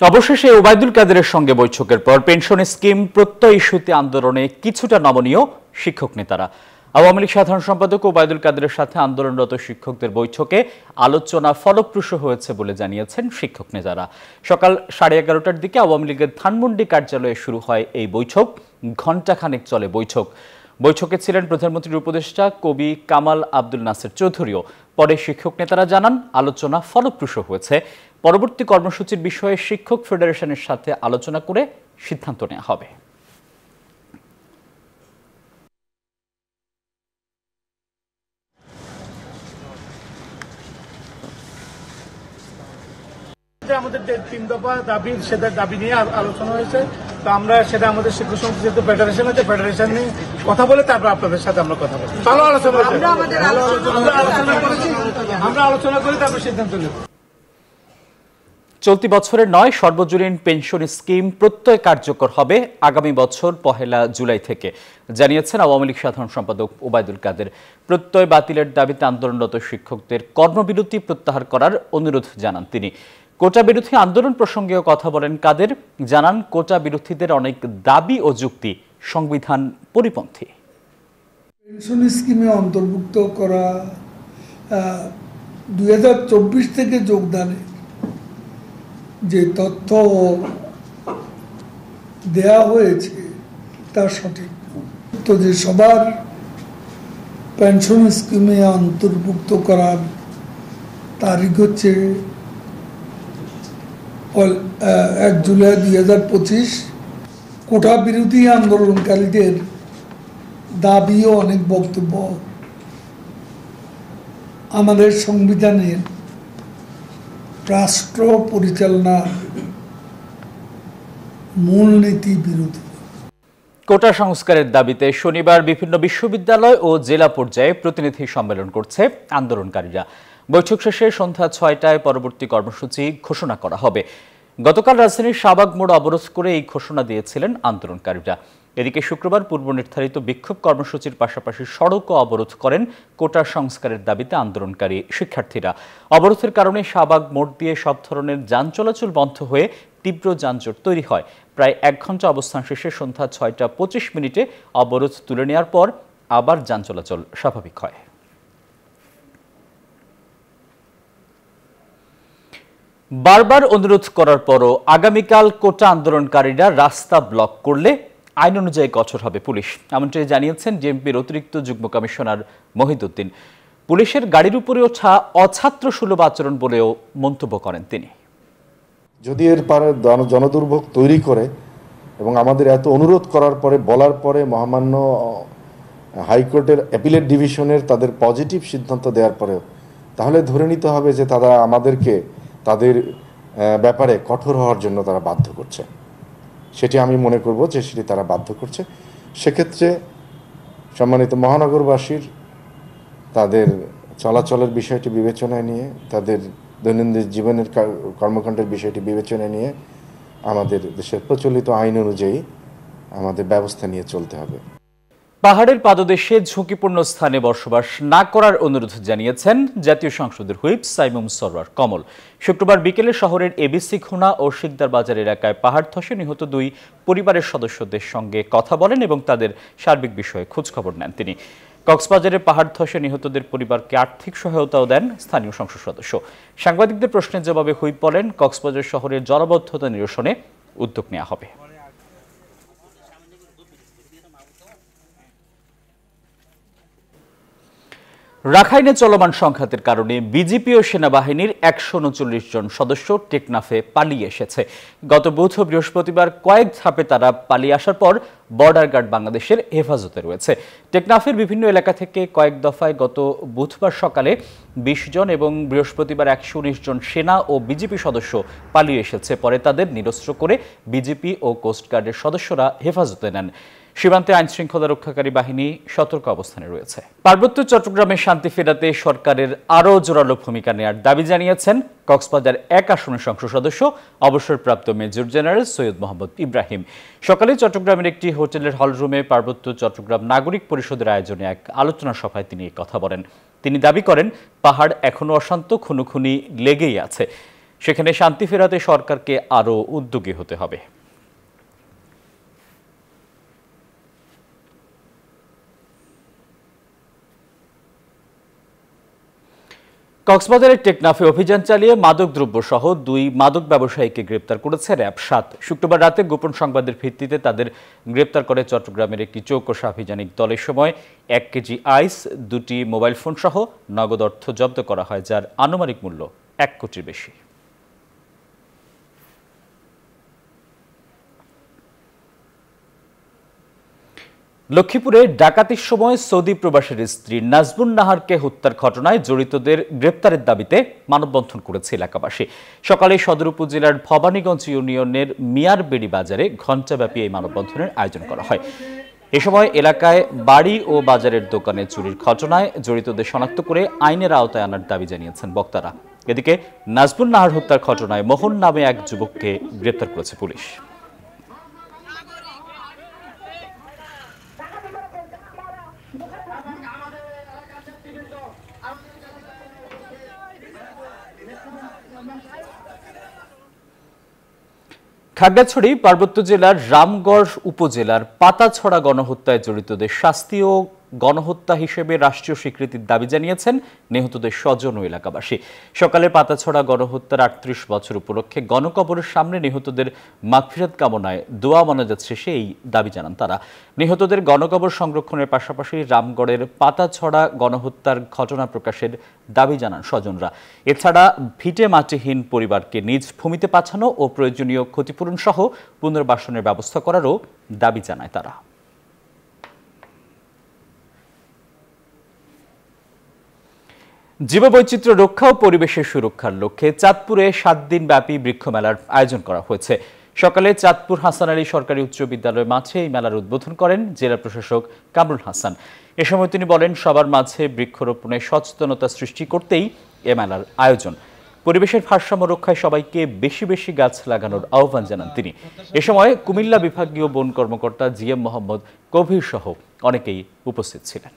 অবশেষে ওবায়দুল কাদেরের সঙ্গে বৈঠকের পর পেনশন স্কিম প্রত্যয় ইস্যুতে আন্দোলনে কিছুটা নমনীয় শিক্ষক নেতারা। আওয়ামী লীগ সাধারণ সম্পাদক ওবায়দুল কাদেরের সাথে আন্দোলনরত শিক্ষকদের বৈঠকে আলোচনা ফলপ্রসূ হয়েছে বলে জানিয়েছেন শিক্ষক নেতারা। সকাল 11:30টার দিকে আওয়ামী লীগের ধানমন্ডি কার্যালয়ে শুরু হয় এই বৈঠক। ঘণ্টাখানেক চলে বৈঠকে ছিলেন প্রধানমন্ত্রীর উপদেষ্টা কবি কামাল আব্দুল নাসের চৌধুরীও। পরে শিক্ষক নেতারা জানান, আলোচনা ফলপ্রসূ হয়েছে। পরবর্তী কর্মসূচির বিষয়ে শিক্ষক ফেডারেশনের সাথে আলোচনা করে সিদ্ধান্ত নেওয়া হবে। আমাদের 3 দফা দাবি, সেটা দাবি নিয়ে আলোচনা হয়েছে। তো আমরা সেটা আমাদের শিক্ষক সমিতি যেহেতু ফেডারেশন আছে, ফেডারেশন নিয়ে কথা বলে তারপর আপনাদের সাথে আমরা কথা বলবো। ভালো আলোচনা আমরা আলোচনা করি, তারপর সিদ্ধান্ত নেব। চলতি বছরের নয়, সর্বজনীন পেনশন স্কিম প্রত্যয় কার্যকর হবে আগামী বছর 1 জুলাই থেকে, জানিয়েছেন আওয়ামী লীগ সাধারণ সম্পাদক ওবায়দুল কাদের। প্রত্যয় বাতিলের দাবিতে আন্দোলনরত শিক্ষকদের কর্মবিরতি প্রত্যাহার করার অনুরোধ জানান তিনি। কোটা বিরোধী আন্দোলন প্রসঙ্গেও কথা বলেন কাদের। জানান, কোটা বিরোধীদের অনেক দাবি ও যুক্তি সংবিধান পরিপন্থী। পেনশন স্কিমে অন্তর্ভুক্ত করা 2024 থেকে যোগদানে যে তথ্য দেয়া হয়েছে তা সঠিক। তো যে সবার পেনশন স্কিমে অন্তর্ভুক্ত করার তারিখ হচ্ছে 1 জুলাই 2025। কোটা বিরোধী আন্দোলনকারীদের দাবি ও অনেক বক্তব্য আমাদের সংবিধানের রাষ্ট্র পরিচালনার মূলনীতি বিরোধী। কোটা সংস্কারের দাবিতে শনিবার বিভিন্ন বিশ্ববিদ্যালয় ও জেলা পর্যায়ে প্রতিনিধি সম্মেলন করছে আন্দোলনকারীরা। বৈঠক শেষে সন্ধ্যা 6টায় পরবর্তী কর্মসূচি ঘোষণা করা হবে। গতকাল রাজধানীর শাহবাগ মোড় অবরোধ করে এই ঘোষণা দিয়েছিলেন আন্দোলনকারীরা। এদিকে শুক্রবার পূর্ব নির্ধারিত বিক্ষোভ কর্মসূচির পাশাপাশি সড়কও অবরোধ করেন কোটা সংস্কারের দাবিতে আন্দোলনকারী শিক্ষার্থীরা। অবরোধের কারণে শাহবাগ মোড় দিয়ে সব ধরনের যান চলাচল বন্ধ হয়ে তীব্র যানজট তৈরি হয়। প্রায় 1 ঘন্টা অবস্থান শেষে সন্ধ্যা 6টা 25 অবরোধ তুলে নেওয়ার পর আবার যান চলাচল স্বাভাবিক হয়। বারবার অনুরোধ করার পরও আগামীকাল কোটা আন্দোলনকারীরা রাস্তা ব্লক করলে আইন অনুযায়ী কঠোর হবে পুলিশ, এমনটি জানিয়েছেন ডিএমপির অতিরিক্ত যুগ্ম কমিশনার মহিদুদ্দিন। পুলিশের গাড়ির উপরে ওঠা অছাত্র সুলভ আচরণ বলেও মন্তব্য করেন তিনি। যদি এর পারে জনদুর্ভোগ তৈরি করে এবং আমাদের এত অনুরোধ করার পরে, বলার পরে মহামান্য হাইকোর্টের অ্যাপিলেট ডিভিশনের তাদের পজিটিভ সিদ্ধান্ত দেওয়ার পরেও, তাহলে ধরে নিতে হবে যে তারা আমাদেরকে তাদের ব্যাপারে কঠোর হওয়ার জন্য তারা বাধ্য করছে। সেটি আমি মনে করব যে সেটি তারা বাধ্য করছে। সেক্ষেত্রে সম্মানিত মহানগরবাসীর তাদের চলাচলের বিষয়টি বিবেচনায় নিয়ে, তাদের দৈনন্দিন জীবনের কর্মকাণ্ডের বিষয়টি বিবেচনায় নিয়ে আমাদের দেশের প্রচলিত আইন অনুযায়ী আমাদের ব্যবস্থা নিয়ে চলতে হবে। পাহাড়ের পাদদেশে ঝুঁকিপূর্ণ স্থানে বসবাস না করার অনুরোধ জানিয়েছেন জাতীয় সংসদের হুইপ সাইমুম সরওয়ার কমল। শুক্রবার বিকেলে শহরের এবিসি খুনা ও শিকদার বাজার এলাকায় পাহাড় ধসে নিহত 2 পরিবারের সদস্যদের সঙ্গে কথা বলেন এবং তাদের সার্বিক বিষয়ে খোঁজখবর নেন তিনি। কক্সবাজারে পাহাড় ধসে নিহতদের পরিবারকে আর্থিক সহায়তাও দেন স্থানীয় সংসদ সদস্য। সাংবাদিকদের প্রশ্নের জবাবে হুইপ বলেন, কক্সবাজার শহরের জলাবদ্ধতা নিরসনে উদ্যোগ নেওয়া হবে। রাখাইনে চলমান সংঘাতের কারণে বিজিপি ও সেনাবাহিনীর 139 জন সদস্য টেকনাফে পালিয়ে এসেছে। গত বুধ ও বৃহস্পতিবার কয়েক ধাপে তারা পালিয়ে আসার পর বর্ডার গার্ড বাংলাদেশের হেফাজতে রয়েছে। টেকনাফের বিভিন্ন এলাকা থেকে কয়েক দফায় গত বুধবার সকালে 20 জন এবং বৃহস্পতিবার 119 জন সেনা ও বিজিপি সদস্য পালিয়ে এসেছে। পরে তাদের নিরস্ত্র করে বিজিপি ও কোস্টগার্ডের সদস্যরা হেফাজতে নেন। সীমান্তে আইন শৃঙ্খলা রক্ষাকারী বাহিনী সতর্ক অবস্থানে রয়েছে। পার্বত্য চট্টগ্রামে শান্তি ফেরাতে সরকারের আরও জোরালো ভূমিকা নেওয়ার দাবি জানিয়েছেন কক্সবাজার 1 আসনের সংসদ সদস্য অবসরপ্রাপ্ত মেজর জেনারেল সৈয়দ মোহাম্মদ ইব্রাহিম। সকালে চট্টগ্রামের একটি হোটেলের হলরুমে পার্বত্য চট্টগ্রাম নাগরিক পরিষদের আয়োজনে এক আলোচনা সভায় তিনি কথা বলেন। তিনি দাবি করেন, পাহাড় এখনো অশান্ত, খুনোখুনি লেগেই আছে। সেখানে শান্তি ফেরাতে সরকারকে আরও উদ্যোগী হতে হবে। কক্সবাজারের টেকনাফে অভিযান চালিয়ে মাদকদ্রব্য সহ 2 মাদক ব্যবসায়ীকে গ্রেপ্তার করেছে র্যাব 7। শুক্রবার রাতে গোপন সংবাদের ভিত্তিতে তাদের গ্রেপ্তার করে চট্টগ্রামের একটি চৌকস আভিযানিক দলের সময় 1 কেজি আইস, 2টি মোবাইল ফোন সহ নগদ অর্থ জব্দ করা হয়, যার আনুমানিক মূল্য 1 কোটির বেশি। লক্ষ্মীপুরে ডাকাতির সময় সৌদি প্রবাসীর স্ত্রী নাজবুন নাহারকে হত্যার ঘটনায় জড়িতদের গ্রেপ্তারের দাবিতে মানববন্ধন করেছে এলাকাবাসী। সকালে সদর উপজেলার ভবানীগঞ্জ ইউনিয়নের মিয়ারবেড়ি বাজারে ঘণ্টাব্যাপী এই মানববন্ধনের আয়োজন করা হয়। এ সময় এলাকায় বাড়ি ও বাজারের দোকানে চুরির ঘটনায় জড়িতদের শনাক্ত করে আইনের আওতায় আনার দাবি জানিয়েছেন বক্তারা। এদিকে নাজবুন নাহার হত্যার ঘটনায় মোহন নামে এক যুবককে গ্রেপ্তার করেছে পুলিশ। খাগড়াছড়ি পার্বত্য জেলার রামগড় উপজেলার পাতাছড়া গণহত্যায় জড়িতদের শাস্তি ও গণহত্যা হিসেবে রাষ্ট্রীয় স্বীকৃতির দাবি জানিয়েছেন নিহতদের স্বজন ও এলাকাবাসী। সকালে পাতাছড়া গণহত্যার 38 বছর উপলক্ষে গণকবরের সামনে নিহতদের মাগফিরাত কামনায় দোয়া মোনাজাত শেষে এই দাবি জানান তারা। নিহতদের গণকবর সংরক্ষণের পাশাপাশি রামগড়ের পাতাছড়া গণহত্যার ঘটনা প্রকাশের দাবি জানান স্বজনরা। এছাড়া ভিটে মাটিহীন পরিবারকে নিজ ভূমিতে পাঠানো ও প্রয়োজনীয় ক্ষতিপূরণ সহ পুনর্বাসনের ব্যবস্থা করারও দাবি জানায় তারা। জীববৈচিত্র্য রক্ষা ও পরিবেশের সুরক্ষার লক্ষ্যে চাঁদপুরে 7 দিন ব্যাপী বৃক্ষমেলার আয়োজন করা হয়েছে। সকালে চাঁদপুর হাসান আলী সরকারি উচ্চ বিদ্যালয় মাঠে এই মেলার উদ্বোধন করেন জেলা প্রশাসক কামরুল হাসান। এ সময় তিনি বলেন, সবার মাঝে বৃক্ষরোপণে সচেতনতা সৃষ্টি করতেই এ মেলার আয়োজন। পরিবেশের ভারসাম্য রক্ষায় সবাইকে বেশি বেশি গাছ লাগানোর আহ্বান জানান তিনি। এ সময় কুমিল্লা বিভাগীয় বন কর্মকর্তা জিএম মোহাম্মদ কবির সহ অনেকেই উপস্থিত ছিলেন।